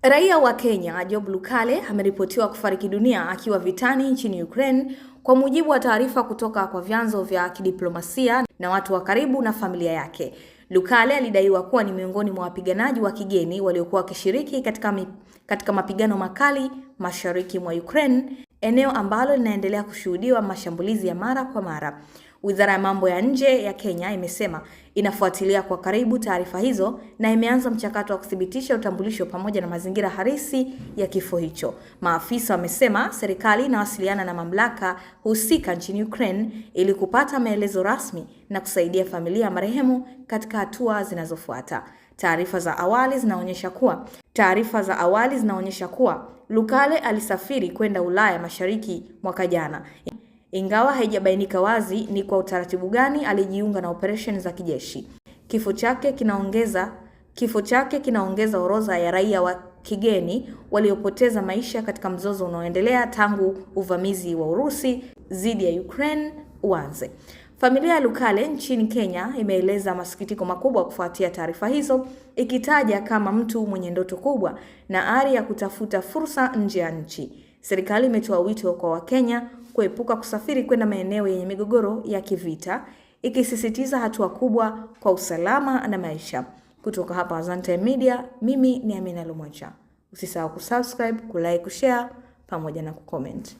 Raia wa Kenya Job Lukale ameripotiwa kufariki dunia akiwa vitani nchini Ukraine, kwa mujibu wa taarifa kutoka kwa vyanzo vya kidiplomasia na watu wa karibu na familia yake. Lukale alidaiwa kuwa ni miongoni mwa wapiganaji wa kigeni waliokuwa wakishiriki katika mapigano makali mashariki mwa Ukraine, eneo ambalo linaendelea kushuhudiwa mashambulizi ya mara kwa mara. Wizara ya mambo ya nje ya Kenya imesema inafuatilia kwa karibu taarifa hizo na imeanza mchakato wa kuthibitisha utambulisho pamoja na mazingira halisi ya kifo hicho. Maafisa wamesema serikali inawasiliana na mamlaka husika nchini Ukraine ili kupata maelezo rasmi na kusaidia familia ya marehemu katika hatua zinazofuata. Taarifa za awali zinaonyesha kuwa Lukale alisafiri kwenda Ulaya Mashariki mwaka jana, ingawa haijabainika wazi ni kwa utaratibu gani alijiunga na operesheni za kijeshi. Kifo chake kinaongeza orodha ya raia wa kigeni waliopoteza maisha katika mzozo unaoendelea tangu uvamizi wa Urusi dhidi ya Ukraine uanze. Familia ya Lukale nchini Kenya imeeleza masikitiko makubwa kufuatia taarifa hizo, ikitaja kama mtu mwenye ndoto kubwa na ari ya kutafuta fursa nje ya nchi. Serikali imetoa wito kwa Wakenya kuepuka kusafiri kwenda maeneo yenye migogoro ya kivita, ikisisitiza hatua kubwa kwa usalama na maisha. Kutoka hapa Zantime Media, mimi ni Amina Lumoja. Usisahau kusubscribe, kulike, kushare pamoja na kucomment.